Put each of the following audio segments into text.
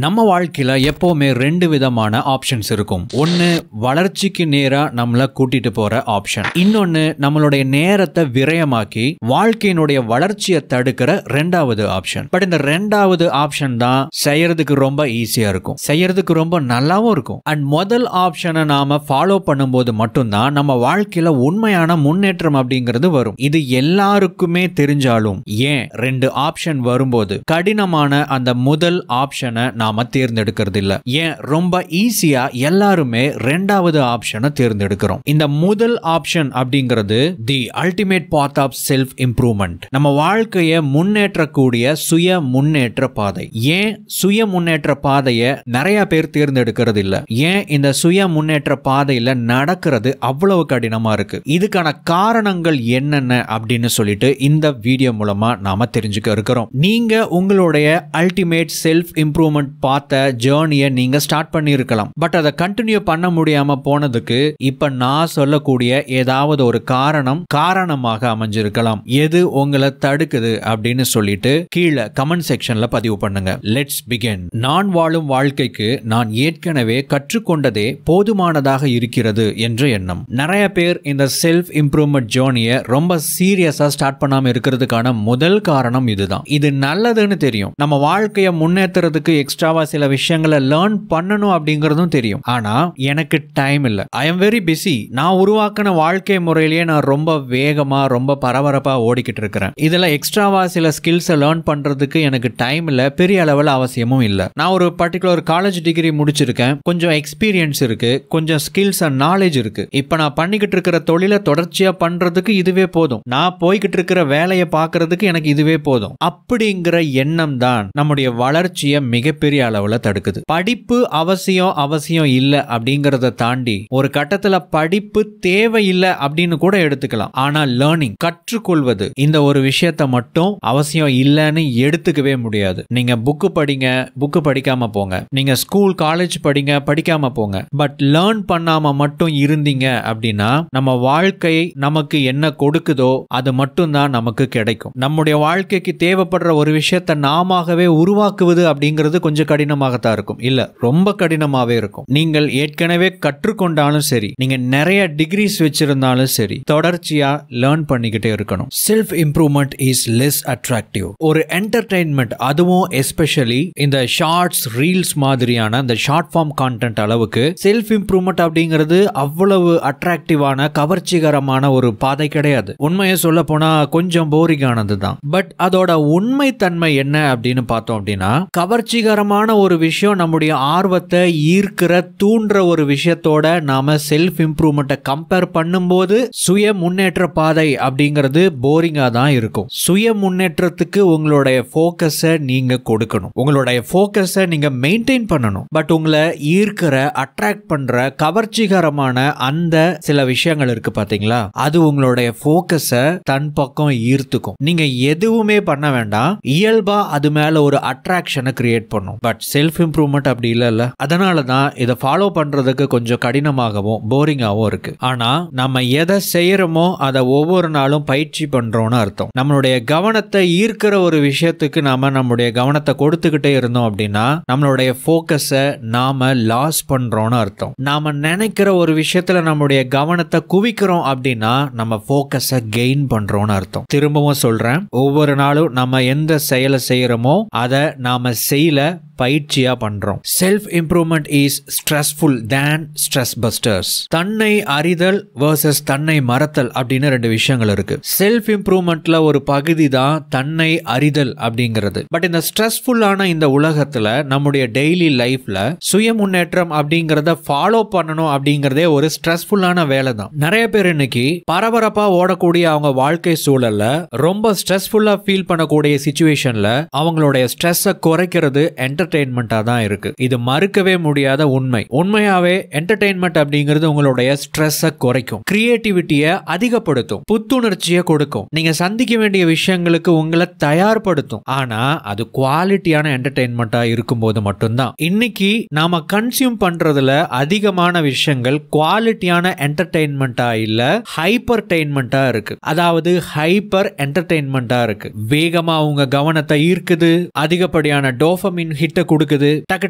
நம்ம வாழ்க்கையில எப்பவுமே ரெண்டு விதமான ஆப்ஷன்ஸ் இருக்கும். ஒன்னு வளர்ச்சிக்கு நேரா நம்மள கூட்டிட்டு போற ஆப்ஷன், இன்னொன்னு நம்மளுடைய நேரத்தை விரயமாக்கி வாழ்க்கையினுடைய வளர்ச்சியை தடுக்கிற ரெண்டாவது ஆப்ஷன். பட் இந்த ரெண்டாவது ஆப்ஷன் தான் செய்யறதுக்கு ரொம்ப ஈஸியா இருக்கும், செய்யறதுக்கு ரொம்ப நல்லாவும் இருக்கும். அண்ட் முதல் ஆப்ஷனை நாம ஃபாலோ பண்ணும்போது மட்டும்தான் நம்ம வாழ்க்கையில உண்மையான முன்னேற்றம் அப்படிங்கிறது வரும். இது எல்லாருக்குமே தெரிஞ்சாலும் ஏன் ரெண்டு ஆப்ஷன் வரும்போது கடினமான அந்த முதல் ஆப்ஷனை நாம தேர்ந்தெடுக்கிறது இல்ல? ஏன் ரொம்ப ஈஸியா எல்லாருமே ரெண்டாவது ஆப்ஷனை தேர்ந்தெடுக்கிறோம்? இந்த முதல் ஆப்ஷன் அப்படிங்கிறது the ultimate path of self improvement, நம்ம வாழ்க்கையை முன்னேற்றக்கூடிய சுய முன்னேற்ற பாதை. ஏன் சுய முன்னேற்ற பாதையை நிறைய பேர் தேர்ந்தெடுக்கிறது இல்ல? ஏன் இந்த சுய முன்னேற்ற பாதையில நடக்கிறது அவ்வளவு கடினமா இருக்கு? இதுக்கான காரணங்கள் என்னென்ன அப்படின்னு சொல்லிட்டு இந்த வீடியோ மூலமா நாம தெரிஞ்சுக்க இருக்கிறோம். நீங்க உங்களுடைய அல்டிமேட் செல்ஃப் இம்ப்ரூவ்மெண்ட் பார்த்த ஜேர்னியை நீங்க ஸ்டார்ட் பண்ணி இருக்கலாம். பட் அதை கண்டினியூ பண்ண முடியாம போனதுக்கு இப்ப நான் சொல்லக்கூடிய ஏதாவது ஒரு காரணமாக அமைஞ்சிருக்கலாம். எது உங்களை தடுக்குது அப்படின்னு சொல்லிட்டு கீழே கமெண்ட் செக்ஷன்ல பதிவு பண்ணுங்க. Let's begin. நான் வாழும் வாழ்க்கைக்கு நான் ஏற்கனவே கற்றுக்கொண்டதே போதுமானதாக இருக்கிறது என்ற எண்ணம். நிறைய பேர் இந்த செல்ஃப் இம்ப்ரூவ்மெண்ட் ஜேர்னியை ரொம்ப சீரியஸா ஸ்டார்ட் பண்ணாம இருக்கிறதுக்கான முதல் காரணம் இதுதான். இது நல்லதுன்னு தெரியும், நம்ம வாழ்க்கையை முன்னேற்றத்துக்கு எக்ஸ்ட்ராவா சில விஷயங்களை லேர்ன் பண்ணணும் அப்படிங்கறதும் தெரியும். ஆனா எனக்கு டைம் இல்ல, ஐ எம் வெரி பிஸி. நான் உருவாக்கின வாழ்க்கை முறையிலேயே நான் ரொம்ப வேகமா ரொம்ப பரபரப்பா ஓடிக்கிட்டு இருக்கிறேன். இதுல எக்ஸ்ட்ராவா சில ஸ்கில்ஸை லேர்ன் பண்றதுக்கு எனக்கு டைம் இல்ல, பெரிய அளவில் அவசியமும் இல்ல. நான் ஒரு பர்டிகுலர் காலேஜ் டிகிரி முடிச்சிருக்கேன், கொஞ்சம் எக்ஸ்பீரியன்ஸ் இருக்கு, கொஞ்சம் ஸ்கில்ஸ் அண்ட் நாலேஜ் இருக்கு. இப்ப நான் பண்ணிக்கிட்டு இருக்கிற தொழிலை தொடர்ச்சியா பண்றதுக்கு இதுவே போதும், நான் போய்கிட்டு இருக்கிற வேலையை பார்க்கறதுக்கு எனக்கு இதுவே போதும். அப்படிங்கிற எண்ணம் தான் நம்முடைய வளர்ச்சியை மிகப்பெரிய அளவுல தடுக்குது. படிப்பு அவசியம் இல்ல அப்படிங்கறத தாண்டி ஒரு கட்டத்துல படிப்பு தேவையில்லை அப்படின்னு கூட எடுத்துக்கலாம். ஆனா லேர்னிங், கற்றுக்கொள்வது, இந்த ஒரு விஷயத்தை மட்டும் அவசியம் இல்லைன்னு எடுத்துக்கவே முடியாது. நீங்க புக்கு படிங்க, புக்கு படிக்காம போங்க. நீங்க ஸ்கூல் காலேஜ் படிங்க, படிக்காம போங்க. பட் லேர்ன் பண்ணாம மட்டும் இருந்தீங்க அப்படின்னா நம்ம வாழ்க்கை நமக்கு என்ன கொடுக்குதோ அது மட்டும் தான் நமக்கு கிடைக்கும். நம்முடைய வாழ்க்கைக்கு தேவைப்படுற ஒரு விஷயத்தை நாமவே உருவாக்குவது அப்படிங்கிறது கொஞ்சம் கடினமாகத்தான் இருக்கும், இல்ல ரொம்ப கடினமாவே இருக்கும். நீங்கள் ஏற்கனவே கற்றுக்கொண்டாலும் சரி, நீங்க நிறைய டிகிரிஸ் வச்சிருந்தாலும் சரி, தொடர்ச்சியா லேர்ன் பண்ணிக்கிட்டே இருக்கணும். Self improvement is less attractive. ஒரு என்டர்டெயின்மெண்ட், அதுவும் எஸ்பெஷலி இந்த ஷார்ட்ஸ், ரீல்ஸ் மாதிரியான இந்த ஷார்ட் ஃபார்ம் கான்டென்ட் அளவுக்கு செல்ஃப் இம்ப்ரூவ்மெண்ட் அப்படிங்கிறது அவ்வளவு அட்ராக்டிவான கவர்ச்சிகரமான ஒரு பாதை கிடையாது. உண்மையை சொல்ல போனா கொஞ்சம் போரிங்கானது தான். பட் அதோட உண்மை தன்மை என்ன அப்படின்னு பார்த்தோம் அப்படின்னா, கவர்ச்சிகரமான ஒரு விஷயம் நம்முடைய ஆர்வத்தை ஈர்க்கிற, தூண்டுற ஒரு விஷயத்தோட நாம செல்ஃப் இம்ப்ரூவ்மெண்ட்டை கம்பேர் பண்ணும்போது சுய முன்னேற்ற பாதை அப்படிங்கிறது போரிங்கா தான் இருக்கும். சுய முன்னேற்றத்துக்கு உங்களுடைய போக்கஸை நீங்க கொடுக்கணும், உங்களுடைய போக்கஸை நீங்க மெயின்டைன் பண்ணணும். பட் உங்களை ஈர்க்கிற, அட்ராக்ட் பண்ற கவர்ச்சிகரமான அந்த சில விஷயங்கள் இருக்கு பாத்தீங்களா, அது உங்களுடைய போக்கஸை தன் பக்கம் ஈர்த்துக்கும். நீங்க எதுவுமே பண்ண வேண்டாம், இயல்பா அது மேல ஒரு அட்ராக்ஷனை கிரியேட் பண்ணும். பட் செல்ஃப் இம்ப்ரூவ்மெண்ட் அப்படி இல்ல. அதனால தான் இதை ஃபாலோ பண்றதுக்கு கொஞ்சம் கடினமாகவும் போரிங்காகவும் இருக்கு. ஆனா நம்ம எதை செய்யறோமோ அதை ஒவ்வொரு நாளும் பயிற்சி பண்றோம்னு அர்த்தம். நம்மளுடைய கவனத்தை ஈர்க்கிற ஒரு விஷயத்துக்கு நாம நம்மளுடைய கவனத்தை கொடுத்துக்கிட்டே இருந்தோம் அப்படின்னா நம்மளுடைய போக்கஸை நாம லாஸ் பண்றோம்னு அர்த்தம். நாம நினைக்கிற ஒரு விஷயத்துல நம்மளுடைய கவனத்தை குவிக்கிறோம் அப்படின்னா நம்ம போக்கஸை கெயின் பண்றோம்னு அர்த்தம். திரும்பவும் சொல்றேன், ஒவ்வொரு நாளும் நம்ம எந்த செயலை செய்யறோமோ அதை நாம செய்யல பயிற்சியா பண்றோம். Self improvement is stressful than stress busters. தன்னை அறிதல் வர்சஸ் தன்னை மறத்தல் அப்படின்னு ரெண்டு விஷயங்கள் இருக்கு. செல்ஃப் இம்ப்ரூவ்மெண்ட்ல ஒரு பகுதி தான் தன்னை அறிதல் அப்படிங்கிறது. பட் இந்த ஸ்ட்ரெஸ்ஃபுல்லான இந்த உலகத்துல நம்முடைய டெய்லி லைஃப்ல சுய முன்னேற்றம் அப்படிங்கறத ஃபாலோ பண்ணணும் அப்படிங்கறதே ஒரு ஸ்ட்ரெஸ்ஃபுல்லான வேலை தான். நிறைய பேர் இன்னைக்கு பரபரப்பா ஓடக்கூடிய அவங்க வாழ்க்கை சூழல்ல ரொம்ப ஸ்ட்ரெஸ்ஃபுல்லா ஃபீல் பண்ணக்கூடிய சிச்சுவேஷன்ல அவங்களுடைய ஸ்ட்ரெஸ்ஸை குறைக்கிறது என்டர்டெயின்மெண்டா தான் இருக்கு. இது மறுக்கவே முடியாத உண்மை. உண்மையாவே என்டர்டெயின்மெண்ட் அப்படிங்கிறது உங்களுடைய ஸ்ட்ரெஸ்ஸை குறைக்கும், கிரியேட்டிவிட்டியை அதிகப்படுத்தும், புத்துணர்ச்சியை கொடுக்கும், நீங்க சந்திக்க வேண்டிய விஷயங்களுக்கு உங்களை தயார்படுத்தும். ஆனா அது குவாலிட்டியான என்டர்டெயின்மெண்டா இருக்கும்போது மட்டும்தான். இன்னைக்கு நாம கன்சியூம் பண்றதுல அதிகமான விஷயங்கள் குவாலிட்டியான என்டர்டெயின்மெண்டா இல்ல, ஹைப்பர்டெயின்மெண்டா இருக்கு. அதாவது ஹைப்பர் என்டர்டெயின்மெண்டா இருக்கு. வேகமா உங்க கவனத்தை ஈர்க்குது, அதிகப்படியான டோபமின் ஹிட் ஹைட்டை கொடுக்குது, டக்கு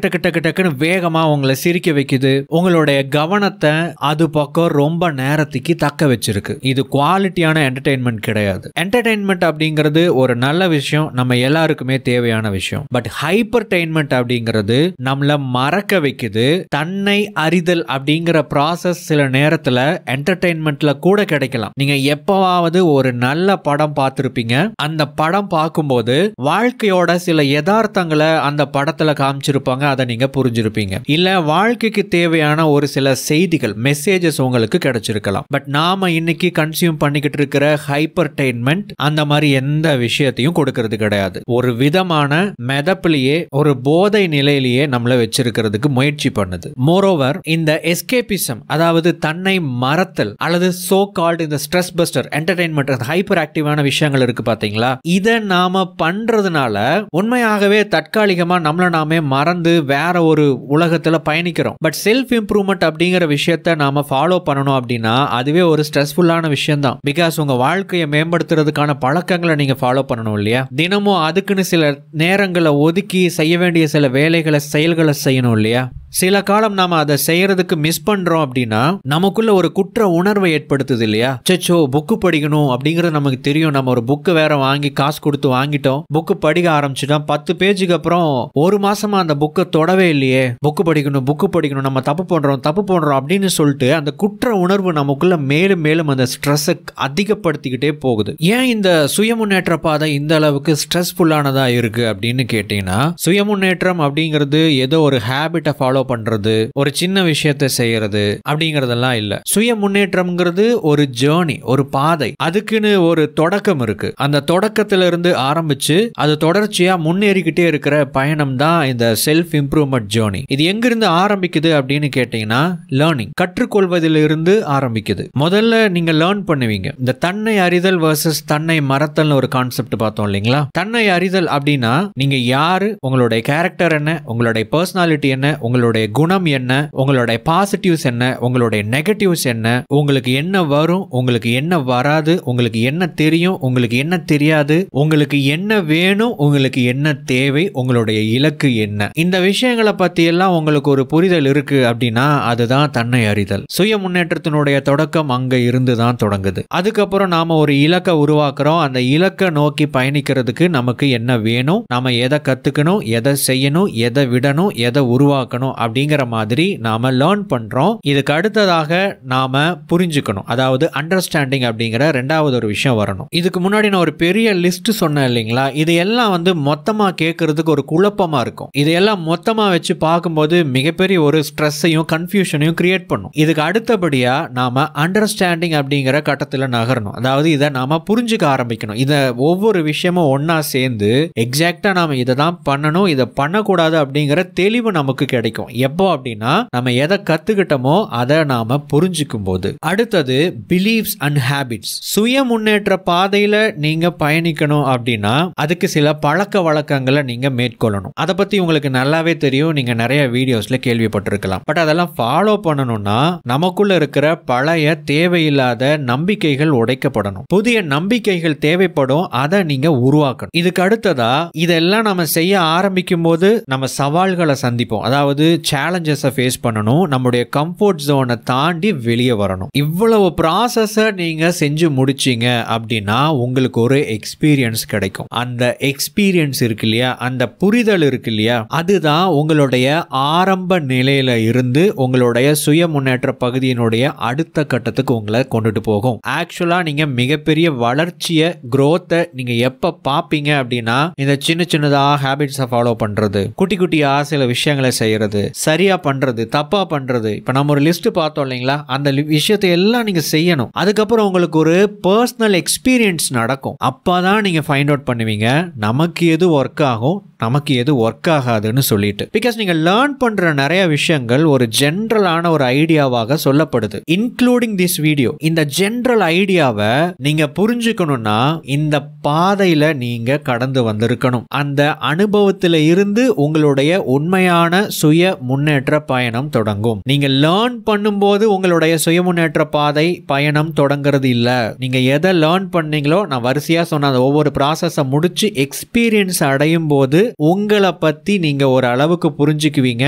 டக்கு டக்கு டக்குன்னு வேகமா உங்களை சிரிக்க வைக்குது, உங்களுடைய கவனத்தை அது பக்கம் ரொம்ப நேரத்துக்கு தக்க வச்சிருக்கு. இது குவாலிட்டியான என்டர்டெயின்மெண்ட் கிடையாது. என்டர்டெயின்மெண்ட் அப்படிங்கிறது ஒரு நல்ல விஷயம், நம்ம எல்லாருக்குமே தேவையான விஷயம். பட் ஹைப்பர்டெயின்மெண்ட் அப்படிங்கிறது நம்மள மறக்க வைக்குது. தன்னை அறிதல் அப்படிங்கிற ப்ராசஸ் சில நேரத்துல என்டர்டெயின்மெண்ட்ல கூட கிடைக்கலாம். நீங்க எப்பவாவது ஒரு நல்ல படம் பார்த்திருப்பீங்க. அந்த படம் பார்க்கும்போது வாழ்க்கையோட சில யதார்த்தங்களை அந்த படத்துல காமிச்சிருப்பாங்க, அதை நீங்க புரிஞ்சிருப்பீங்க. இல்ல வாழ்க்கைக்கு தேவையான ஒரு சில செய்திகள், மெசேஜஸ் உங்களுக்கு கிடைச்சிருக்கலாம். பட் நாம இன்னைக்கு கன்சியூம் பண்ணிக்கிட்டு இருக்கிற ஹைப்பர்டெயின்மெண்ட் அந்த மாதிரி எந்த விஷயத்தையும் கொடுக்கிறது கிடையாது. ஒரு விதமான மெதப்பிலேயே, ஒரு போதை நிலையிலேயே நம்மள வச்சிருக்கிறதுக்கு முயற்சி பண்ணுது. மோரோவர் இந்த எஸ்கேபிசம், அதாவது தன்னை மறத்தல் அல்லது சோ கால்ட் இந்த ஸ்ட்ரெஸ் பஸ்டர் என்டர்டெயின்மெண்ட், ஹைப்பர் ஆக்டிவான விஷயங்கள் இருக்கு பாத்தீங்களா, இதை நாம பண்றதுனால உண்மையாகவே தற்காலிகமா நம்மள நாமே மறந்து வேற ஒரு உலகத்துல பயணிக்கிறோம். பட் செல்ஃப் இம்ப்ரூவ்மெண்ட் அப்படிங்கிற விஷயத்த நாம ஃபாலோ பண்ணணும் அப்படின்னா அதுவே ஒரு ஸ்ட்ரெஸ்ஃபுல்லான விஷயம் தான். பிகாஸ் உங்க வாழ்க்கையை மேம்படுத்துறதுக்கான பழக்கங்களை நீங்க ஃபாலோ பண்ணணும் இல்லையா? தினமும் அதுக்குன்னு சில நேரங்களை ஒதுக்கி செய்ய வேண்டிய சில வேலைகளை, செயல்களை செய்யணும் இல்லையா? சில காலம் நாம அதை செய்யறதுக்கு மிஸ் பண்றோம் அப்படின்னா நமக்குள்ள ஒரு குற்ற உணர்வை ஏற்படுத்துது இல்லையா? சச்சோ, புக்கு படிக்கணும் அப்படிங்கறது நமக்கு தெரியும். நம்ம ஒரு புக்கு வேற வாங்கி காசு கொடுத்து வாங்கிட்டோம், புக்கு படிக்க ஆரம்பிச்சுட்டோம். 10 பேஜுக்கு அப்புறம் ஒரு மாசமா அந்த புக்கை தொடவே இல்லையே. புக்கு படிக்கணும், நம்ம தப்பு பண்றோம் அப்படின்னு சொல்லிட்டு அந்த குற்ற உணர்வு நமக்குள்ள மேலும் மேலும் அந்த ஸ்ட்ரெஸ்ஸை அதிகப்படுத்திக்கிட்டே போகுது. ஏன் இந்த சுய முன்னேற்ற பாதை இந்த அளவுக்கு ஸ்ட்ரெஸ்ஃபுல்லானதா இருக்கு அப்படின்னு கேட்டீங்கன்னா, சுய முன்னேற்றம் அப்படிங்கிறது ஏதோ ஒரு ஹேபிட்டை ஃபாலோ பண்றது, ஒரு சின்ன விஷயத்தை செய்யறது அப்படிங்கறதெல்லாம் இல்ல. சுய முன்னேற்றம்ங்கிறது ஒரு ஜேர்னி, ஒரு பாதை. அதுக்குன்னு ஒரு தொடக்கம் இருக்கு. அந்த தொடக்கத்துல இருந்து ஆரம்பிச்சு அது தொடர்ச்சியா முன்னேறிக்கிட்டே இருக்கிற பயணம் தான் இந்த செல்ஃப் இம்ப்ரூவ்மெண்ட் ஜேர்னி. இது எங்கிருந்து ஆரம்பிக்குது அப்படின்னு கேட்டீங்கன்னா, லேர்னிங், கற்றுக்கொள்வதிலிருந்து ஆரம்பிக்குது. முதல்ல நீங்க லேர்ன் பண்ணுவீங்க. இந்த தன்னை அறிதல் வர்சஸ் தன்னை மறத்தல் ஒரு கான்செப்ட் பார்த்தோம் இல்லைங்களா? தன்னை அறிதல் அப்படின்னா நீங்க யாரு, உங்களுடைய கேரக்டர் என்ன, உங்களுடைய பர்சனாலிட்டி என்ன, உங்களுடைய குணம் என்ன, உங்களுடைய பாசிட்டிவ்ஸ் என்ன, உங்களுடைய நெகட்டிவ்ஸ் என்ன, உங்களுக்கு என்ன வரும், உங்களுக்கு என்ன வராது, உங்களுக்கு என்ன தெரியும், உங்களுக்கு என்ன தெரியாது, உங்களுக்கு என்ன வேணும், உங்களுக்கு என்ன தேவை, உங்களுடைய இலக்கு என்ன, இந்த விஷயங்களை பத்தி எல்லாம் உங்களுக்கு ஒரு புரிதல் இருக்கு அப்படின்னா அதுதான் தன்னை அறிதல். சுய முன்னேற்றத்தினுடைய தொடக்கம் அங்க இருந்து தான் தொடங்குது. அதுக்கப்புறம் நாம ஒரு இலக்கை உருவாக்குறோம். அந்த இலக்கை நோக்கி பயணிக்கிறதுக்கு நமக்கு என்ன வேணும், நாம எதை கத்துக்கணும், எதை செய்யணும், எதை விடணும், எதை உருவாக்கணும் அப்படிங்கிற மாதிரி நாம லேர்ன் பண்றோம். இதுக்கு அடுத்ததாக நாம புரிஞ்சுக்கணும், அதாவது அண்டர்ஸ்டாண்டிங் அப்படிங்கிற ரெண்டாவது ஒரு விஷயம் வரணும். இதுக்கு முன்னாடி நான் ஒரு பெரிய லிஸ்ட் சொன்னேன் இல்லைங்களா? இது எல்லாம் மொத்தமா கேட்கறதுக்கு ஒரு குழப்பமா இருக்கும். இதையெல்லாம் மொத்தமா வச்சு பார்க்கும்போது மிகப்பெரிய ஒரு ஸ்ட்ரெஸ்ஸையும் கன்ஃபியூஷனையும் கிரியேட் பண்ணும். இதுக்கு அடுத்தபடியா நாம அண்டர்ஸ்டாண்டிங் அப்படிங்கிற கட்டத்துல நகரணும். அதாவது இதை நாம புரிஞ்சுக்க ஆரம்பிக்கணும். இதை ஒவ்வொரு விஷயமும் ஒன்னா சேர்ந்து எக்ஸாக்டா நாம இதை தான் பண்ணணும், இதை பண்ணக்கூடாது அப்படிங்கிற தெளிவு நமக்கு கிடைக்கும். எப்போ அப்படின்னா நம்ம எதை கத்துக்கிட்டோமோ அதை நாம புரிஞ்சுக்கும் போது. அடுத்தது பிலீவ்ஸ் அண்ட் ஹேபிட்ஸ். சுய முன்னேற்ற பாதையில நீங்க பயணிக்கணும் அப்படின்னா அதுக்கு சில பழக்க வழக்கங்களை நீங்க மேற்கொள்ளணும். அதை பத்தி உங்களுக்கு நல்லாவே தெரியும், நீங்க நிறைய வீடியோஸ்ல கேள்விப்பட்டிருக்கலாம். பட் அதெல்லாம் ஃபாலோ பண்ணணும்னா நமக்குள்ள இருக்கிற பழைய தேவையில்லாத நம்பிக்கைகள் உடைக்கப்படணும், புதிய நம்பிக்கைகள் தேவைப்படும், அதை நீங்க உருவாக்கணும். இதுக்கு அடுத்ததா இதெல்லாம் நம்ம செய்ய ஆரம்பிக்கும் போது நம்ம சவால்களை சந்திப்போம். அதாவது சேலஞ்சஸை ஃபேஸ் பண்ணணும், நம்முடைய கம்ஃபர்ட் ஜோனை தாண்டி வெளியே வரணும். இவ்வளவு ப்ராசஸை நீங்க செஞ்சு முடிச்சீங்க அப்படின்னா உங்களுக்கு ஒரு எக்ஸ்பீரியன்ஸ் கிடைக்கும். அந்த எக்ஸ்பீரியன்ஸ் இருக்கு இல்லையா, அந்த புரிதல் இருக்கு இல்லையா, அதுதான் உங்களுடைய ஆரம்ப நிலையில இருந்து உங்களுடைய சுய முன்னேற்ற பகுதியினுடைய அடுத்த கட்டத்துக்கு உங்களை கொண்டுட்டு போகும். ஆக்சுவலா நீங்க மிகப்பெரிய வளர்ச்சியை, growth-ஐ நீங்க எப்ப பாப்பீங்க அப்படின்னா இந்த சின்ன சின்னதா ஹேபிட்ஸை ஃபாலோ பண்றது, குட்டி குட்டியா சில விஷயங்களை செய்யறது, சரியா பண்றது, தப்பா பண்றது. இப்ப நம்ம ஒரு லிஸ்ட் பார்த்தோம் இல்லைங்களா, அந்த விஷயத்தை எல்லாம் நீங்க செய்யணும். அதுக்கப்புறம் உங்களுக்கு ஒரு பர்சனல் எக்ஸ்பீரியன்ஸ் நடக்கும். அப்பதான் நீங்க ஃபைண்ட் அவுட் பண்ணுவீங்க நமக்கு எது ஒர்க் ஆகும், நமக்கு எது ஒர்க் ஆகாதுன்னு சொல்லிட்டு. பிகாஸ் நீங்க லேர்ன் பண்ற நிறைய விஷயங்கள் ஒரு ஜென்ரலான ஒரு ஐடியாவாக சொல்லப்படுது, இன்க்ளூடிங் திஸ் வீடியோ. இந்த ஜென்ரல் ஐடியாவை நீங்க புரிஞ்சுக்கணும்னா இந்த பாதையில நீங்க கடந்து வந்திருக்கணும். அந்த அனுபவத்தில இருந்து உங்களுடைய உண்மையான சுய முன்னேற்ற பயணம் தொடங்கும். நீங்க லேர்ன் பண்ணும்போது உங்களுடைய சுய முன்னேற்ற பாதை பயணம் தொடங்குறது இல்ல. நீங்க எதை லேர்ன் பண்ணீங்களோ, நான் வரிசையா சொன்ன ஒவ்வொரு ப்ராசஸை முடிச்சு எக்ஸ்பீரியன்ஸ் அடையும் போது உங்களை பத்தி நீங்க ஒரு அளவுக்கு புரிஞ்சுக்குவீங்க.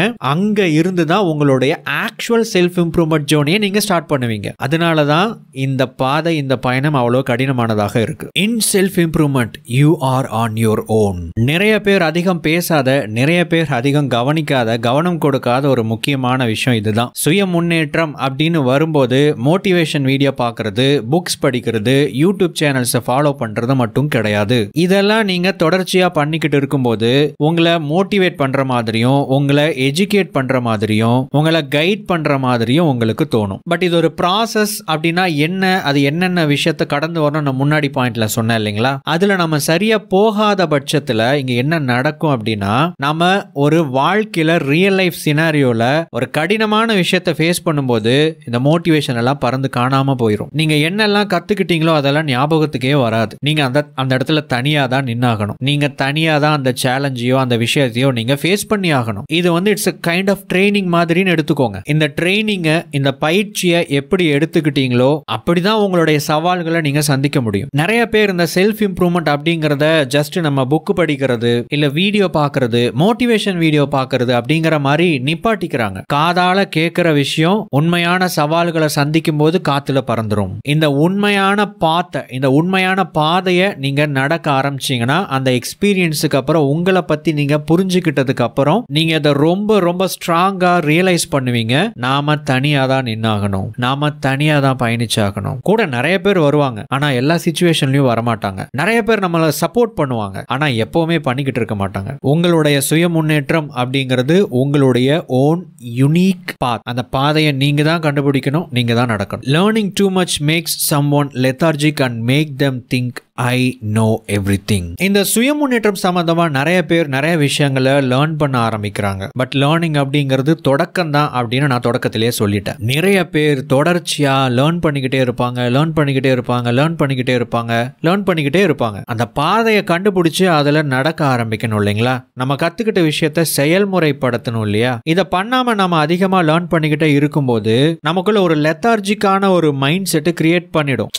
அங்க இருந்து தான் உங்களுடைய ஆக்சுவல் செல்ஃப் இம்ப்ரூவ்மெண்ட் ஜோனியை நீங்க ஸ்டார்ட் பண்ணுவீங்க. அதனால தான் இந்த பாதை, இந்த பயணம் அவ்வளவு கடினமானதாக இருக்கு. இன் self improvement you are on your own. நிறைய பேர் அதிகம் பேசாத, நிறைய பேர் அதிகம் கவனிக்காத, கவனம் கொடுக்காத ஒரு முக்கியமான விஷயம் இதுதான். சுய முன்னேற்றம் அப்படின்னு வரும்போது மோட்டிவேஷன் வீடியோ பார்க்கறது, புக்ஸ் படிக்கிறது, யூடியூப் சேனல்ஸை ஃபாலோ பண்றது மட்டும் கிடையாது. இதெல்லாம் நீங்க தொடர்ச்சியா பண்ணிக்கிட்டு இருக்கும்போது உங்களை மோட்டிவேட் பண்ற மாதிரியும், உங்களை எஜுகேட் பண்ற மாதிரியும், உங்களை கைட் பண்ற மாதிரியும் உங்களுக்கு தோணும். பட் இது ஒரு ப்ராசஸ். அப்படின்னா என்ன, அது என்னென்ன விஷயத்தை கடந்து வரணும் நான் முன்னாடி பாயிண்ட்ல சொன்னேன் இல்லைங்களா? அதுல நம்ம சரியா போகாத பட்சத்துல இங்க என்ன நடக்கும் அப்படின்னா, நம்ம ஒரு வாழ்க்கையில ரியல் லைஃப் சினாரியோல ஒரு கடினமான விஷயத்தை ஃபேஸ் பண்ணும்போது இந்த மோட்டிவேஷன் எல்லாம் பறந்து காணாம போயிடும். நீங்க என்னெல்லாம் கத்துக்கிட்டீங்களோ அதெல்லாம் ஞாபகத்துக்கே வராது. நீங்க அந்த இடத்துல தனியா தான் நின்னாகணும். நீங்க தனியா தான் அந்த சேலஞ்சையோ அந்த விஷயத்தையோ நீங்க ஃபேஸ் பண்ணி ஆகணும். இது it's a kind of training மாதிரின்னு எடுத்துக்கோங்க. இந்த ட்ரைனிங்க, இந்த பயிற்சியை எப்படி எடுத்துக்கிட்டீங்களோ அப்படிதான் உங்களுடைய சவால்களை நீங்க சந்திக்க முடியும். நிறைய பேர் இந்த செல்ஃப் இம்ப்ரூவ்மெண்ட் அப்படிங்கறத ஜஸ்ட் நம்ம புக் படிக்கிறது, இல்ல வீடியோ பார்க்கறது, மோட்டிவேஷன் வீடியோ பார்க்கறது அப்படிங்கிற மாதிரி நிப்பாட்டிக்கிறாங்க. காதால கேட்கிற விஷயம் உண்மையான சவால்களை சந்திக்கும் போது காத்துல பறந்துரும். இந்த உண்மையான பாதையை நீங்க நடக்க ஆரம்பிச்சீங்கன்னா அந்த எக்ஸ்பீரியன்ஸுக்கு அப்புறம் உங்களை பத்தி நீங்க புரிஞ்சுக்கிட்டதுக்கு அப்புறம் நீங்க இதை ரொம்ப ரொம்ப ஸ்ட்ராங்கா ரியலைஸ் பண்ணுவீங்க. நாம தனியா தான் நின்னாகணும், நாம தனியா தான் பயணிச்சாகணும். கூட நிறைய பேர் வருவாங்க, ஆனா எல்லா சிச்சுவேஷன்லயும் வரமாட்டாங்க. நிறைய பேர் நம்மளை சப்போர்ட் பண்ணுவாங்க, ஆனா எப்பவுமே பண்ணிக்கிட்டு இருக்க மாட்டாங்க. உங்களுடைய சுய முன்னேற்றம் அப்படிங்கிறது உங்களுடைய ஓன் யூனிக் பாத். அந்த பாதையை நீங்க தான் கண்டுபிடிக்கணும், நீங்க தான் நடக்கணும். Learning too much makes someone lethargic and make them think I know everything. இந்த சுய முன்னேற்றம் சம்பந்தமா நிறைய பேர் நிறைய விஷயங்களை லேர்ன் பண்ண ஆரம்பிக்கிறாங்க. பட் லேர்னிங் அப்படிங்கிறது தொடக்கம் தான் அப்படின்னு நான் தொடக்கத்திலேயே சொல்லிட்டேன். நிறைய பேர் தொடர்ச்சியா லேர்ன் பண்ணிக்கிட்டே இருப்பாங்க. அந்த பாதையை கண்டுபிடிச்சு அதுல நடக்க ஆரம்பிக்கணும் இல்லைங்களா? நம்ம கத்துக்கிட்ட விஷயத்த செயல்முறைப்படுத்தணும் இல்லையா? இதை பண்ணாம நம்ம அதிகமா லேர்ன் பண்ணிக்கிட்டே இருக்கும்போது நமக்குள்ள ஒரு லெத்தார்ஜிக்கான ஒரு மைண்ட் செட் கிரியேட் பண்ணிடும்.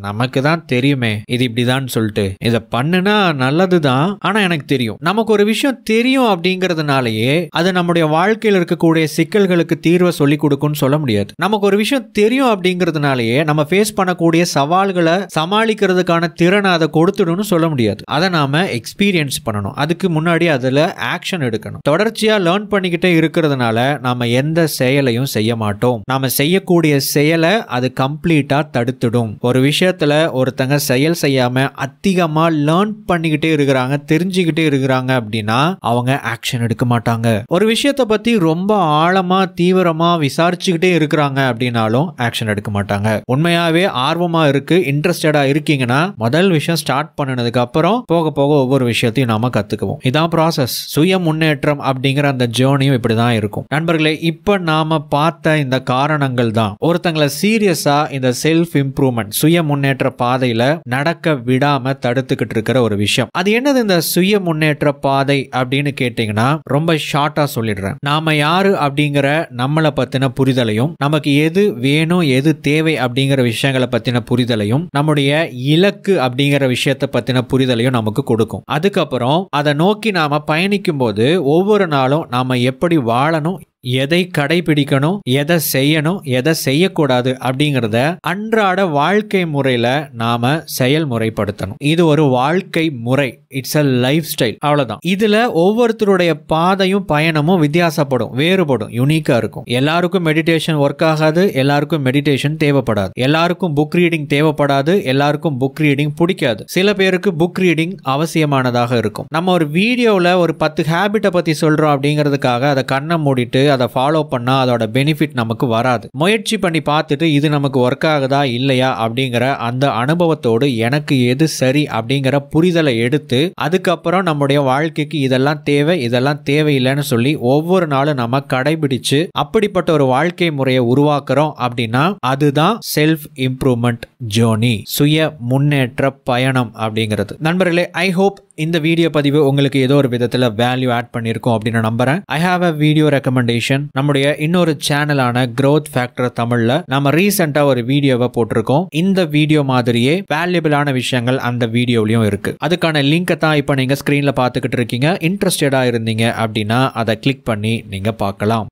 நமக்கு தான் தெரியுமே இது இப்படிதான் சொல்லிட்டு இதை பண்ணுனா நல்லதுதான், ஆனா எனக்கு தெரியும். நமக்கு ஒரு விஷயம் தெரியும் அப்படிங்கறதுனாலயே அது நம்முடைய வாழ்க்கையில் இருக்கக்கூடிய சிக்கல்களுக்கு தீர்வை சொல்லி கொடுக்கும்னு சொல்ல முடியாது. நமக்கு ஒரு விஷயம் தெரியும் அப்படிங்கறதுனாலயே நம்ம ஃபேஸ் பண்ணக்கூடிய சவால்களை சமாளிக்கிறதுக்கான திறனை அதை கொடுத்துடும்னு சொல்ல முடியாது. அதை நாம எக்ஸ்பீரியன்ஸ் பண்ணணும். அதுக்கு முன்னாடி அதுல ஆக்ஷன் எடுக்கணும். தொடர்ச்சியா லேர்ன் பண்ணிக்கிட்டே இருக்கிறதுனால நாம எந்த செயலையும் செய்ய மாட்டோம். நாம செய்யக்கூடிய செயலை அது கம்ப்ளீட்டா தடுத்துடும். ஒரு விஷயத்துல ஒருத்தங்க செயல் செய்யாம அதிகமா லேர்ன் பண்ணிக்கிட்டே இருக்கிறாங்க, தெரிஞ்சுக்கிட்டே இருக்கிறாங்க அப்படின்னா அவங்க ஆக்ஷன் எடுக்க மாட்டாங்க. ஒரு விஷயத்தை பத்தி ரொம்ப ஆழமா தீவிரமா விசாரிச்சுக்கிட்டே இருக்கிறாங்க அப்படின்னாலும் ஆக்ஷன் எடுக்க மாட்டாங்க. உண்மையாவே ஆர்வமா இருக்கு, இன்ட்ரெஸ்டடா இருக்கீங்கன்னா முதல் விஷயம் ஸ்டார்ட் பண்ணினதுக்கு அப்புறம் போக போக ஒவ்வொரு விஷயத்தையும் நாம கத்துக்குவோம். இதான் ப்ராசஸ். சுய முன்னேற்றம் அப்படிங்கிற அந்த ஜேர்னியும் இப்படிதான் இருக்கும். நண்பர்களே, இப்ப நாம பார்த்த இந்த காரணங்கள் தான் ஒருத்தங்களை சீரியஸா இந்த செல்ஃப் இம்ப்ரூவ்மெண்ட், சுய முன்னேற்ற பாதையில நடக்க விடாம தடுத்துக்கிட்டு இருக்கிற ஒரு விஷயம். அது என்னது இந்த சுய முன்னேற்ற பாதை அப்படின்னு கேட்டீங்கன்னா ரொம்ப ஷார்ட்டா சொல்லிடுறேன். நாம யாரு அப்படிங்கிற நம்மளை பத்தின புரிதலையும், நமக்கு எது வேணும் எது தேவை அப்படிங்கிற விஷயங்களை பத்தின புரிதலையும், நம்முடைய இலக்கு அப்படிங்கிற விஷயத்தை பத்தின புரிதலையும் நமக்கு கொடுக்கும். அதுக்கப்புறம் அதை நோக்கி நாம பயணிக்கும் போது ஒவ்வொரு நாளும் நாம எப்படி வாழணும், எதை கடைபிடிக்கணும், எதை செய்யணும், எதை செய்யக்கூடாது அப்படிங்கறத அன்றாட வாழ்க்கை முறையில நாம செயல்முறைப்படுத்தணும். இது ஒரு வாழ்க்கை முறை. It's a life style. அவ்வளவுதான். இதுல ஒவ்வொருத்தருடைய பாதையும் பயணமும் வித்தியாசப்படும், வேறுபடும், யூனிக்கா இருக்கும். எல்லாருக்கும் மெடிடேஷன் ஒர்க் ஆகாது, எல்லாருக்கும் மெடிடேஷன் தேவைப்படாது, எல்லாருக்கும் புக் ரீடிங் தேவைப்படாது, எல்லாருக்கும் புக் ரீடிங் பிடிக்காது. சில பேருக்கு புக் ரீடிங் அவசியமானதாக இருக்கும். நம்ம ஒரு வீடியோல ஒரு 10 ஹேபிட்டை பத்தி சொல்றோம் அப்படிங்கிறதுக்காக அதை கண்ணை மூடிட்டு அதை ஃபாலோ பண்ணா அதோட பெனிஃபிட் நமக்கு வராது. முயற்சி பண்ணி பார்த்துட்டு இது நமக்கு ஒர்க் ஆகுதா இல்லையா அப்படிங்கிற அந்த அனுபவத்தோடு எனக்கு எது சரி அப்படிங்கிற புரிதலை எடுத்து அதுக்கப்புறம் நம்முடைய வாழ்க்கைக்கு இதெல்லாம் தேவை இதெல்லாம் தேவையில்லைன்னு சொல்லி ஒவ்வொரு நாளும் நம்ம கடைபிடிச்சு அப்படிப்பட்ட ஒரு வாழ்க்கை முறையை உருவாக்குறோம் அப்படின்னா அதுதான் செல்ஃப் இம்ப்ரூவ்மெண்ட் ஜேர்னி, சுய முன்னேற்ற பயணம் அப்படிங்கிறது. நண்பர்களே, ஐ ஹோப் இந்த வீடியோ பதிவு உங்களுக்கு ஏதோ ஒரு விதத்துல வேல்யூ ஆட் பண்ணிருக்கும் அப்படின்னு நம்புறேன். I have a video recommendation. நம்முடைய இன்னொரு சேனலான growth factor தமிழ்ல நம்ம ரீசெண்டா ஒரு வீடியோவை போட்டிருக்கோம். இந்த வீடியோ மாதிரியே வேல்யூபிளான விஷயங்கள் அந்த வீடியோலயும் இருக்கு. அதுக்கான லிங்கை தான் இப்ப நீங்க ஸ்கிரீன்ல பாத்துக்கிட்டு இருக்கீங்க. இன்ட்ரெஸ்டடா இருந்தீங்க அப்படின்னா அதை கிளிக் பண்ணி நீங்க பார்க்கலாம்.